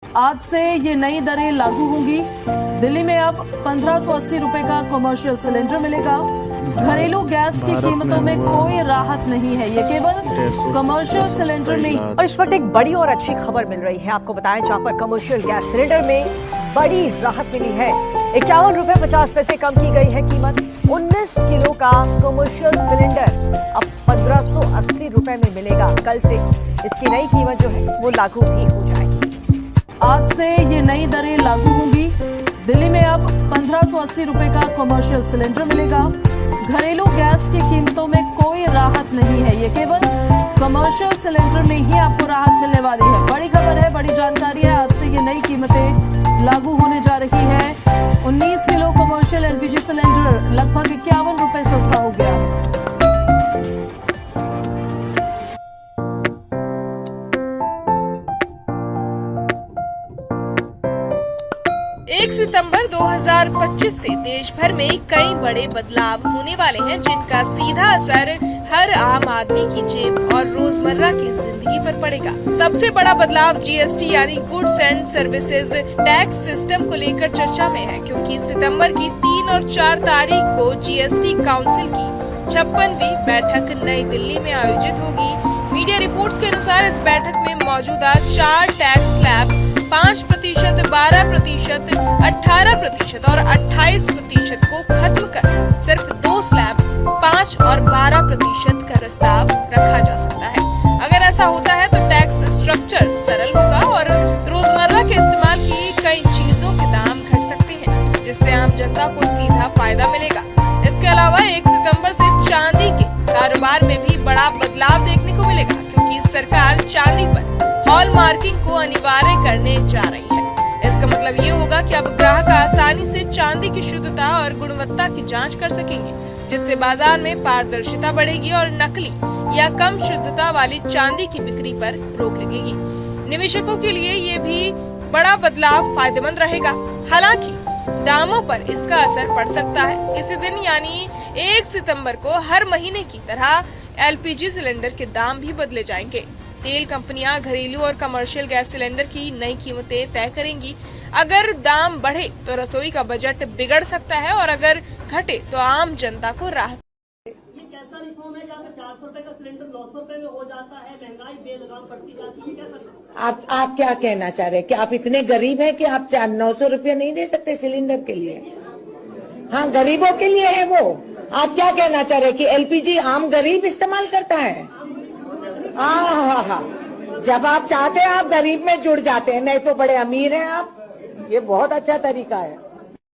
आज से ये नई दरें लागू होंगी। दिल्ली में अब 1580 रुपए का कमर्शियल सिलेंडर मिलेगा। घरेलू गैस की कीमतों में कोई राहत नहीं है, ये केवल कमर्शियल सिलेंडर में ही। और इस वक्त एक बड़ी और अच्छी खबर मिल रही है आपको बताएं, जहां पर कमर्शियल गैस सिलेंडर में बड़ी राहत मिली है। 51 रुपए 50 पैसे कम की गई है कीमत। 19 किलो का कमर्शियल सिलेंडर अब 1580 रुपए में मिलेगा। कल से इसकी नई कीमत जो है वो लागू भी हो जाएगी। आज से ये नई दरें लागू होंगी। दिल्ली में अब 1580 रुपए का कमर्शियल सिलेंडर मिलेगा। घरेलू गैस की कीमतों में कोई राहत नहीं है, ये केवल कमर्शियल सिलेंडर में ही आपको राहत मिलने वाली है। बड़ी खबर है, बड़ी जानकारी है। आज से ये नई कीमतें लागू होने जा रही है। 19 किलो कमर्शियल एलपीजी सिलेंडर लगभग 51 रुपए सस्ता हो गया। 1 सितंबर 2025 से देश भर में कई बड़े बदलाव होने वाले हैं, जिनका सीधा असर हर आम आदमी की जेब और रोजमर्रा की जिंदगी पर पड़ेगा। सबसे बड़ा बदलाव जीएसटी यानी goods and services tax system को लेकर चर्चा में है, क्योंकि सितंबर की 3 और 4 तारीख को जीएसटी काउंसिल की 56वीं बैठक नई दिल्ली में आयोजित होगी। मीडिया रिपोर्ट्स के अनुसार इस बैठक में मौजूदा 4 टैक्स स्लैब 5%, 12%, 18% और 28% को खत्म कर सिर्फ 2 स्लैब 5 और 12% का प्रस्ताव रखा जा सकता है। अगर ऐसा होता है तो टैक्स स्ट्रक्चर सरल होगा और रोजमर्रा के इस्तेमाल की कई चीजों के दाम घट सकते हैं, जिससे आम जनता को सीधा फायदा मिलेगा। इसके अलावा 1 सितंबर से चांदी के कारोबार में भी बड़ा बदलाव देखने को मिलेगा, क्योंकि सरकार चांदी पर हॉल मार्किंग को अनिवार्य करने जा रही है। इसका मतलब ये होगा कि अब ग्राहक आसानी से चांदी की शुद्धता और गुणवत्ता की जांच कर सकेंगे, जिससे बाजार में पारदर्शिता बढ़ेगी और नकली या कम शुद्धता वाली चांदी की बिक्री पर रोक लगेगी। निवेशकों के लिए ये भी बड़ा बदलाव फायदेमंद रहेगा। हालांकि दामों पर इसका असर पड़ सकता है। इसी दिन यानी 1 सितंबर को हर महीने की तरह एलपीजी सिलेंडर के दाम भी बदले जाएंगे। तेल कंपनियां घरेलू और कमर्शियल गैस सिलेंडर की नई कीमतें तय करेंगी। अगर दाम बढ़े तो रसोई का बजट बिगड़ सकता है और अगर घटे तो आम जनता को राहत। ये कैसा रिफॉर्म है जहाँ पे 400 रुपए का सिलेंडर 900 रुपए में हो जाता है, महंगाई बेलगाम बढ़ती जाती है, कैसा? आप क्या कहना चाह रहे हैं कि आप इतने गरीब हैं कि आप 900 रुपये नहीं दे सकते सिलेंडर के लिए? हाँ, गरीबों के लिए है वो। आप क्या कहना चाह रहे हैं कि एलपीजी आम गरीब इस्तेमाल करता है? हाँ, जब आप चाहते हैं आप गरीब में जुड़ जाते हैं, नहीं तो बड़े अमीर हैं आप। ये बहुत अच्छा तरीका है।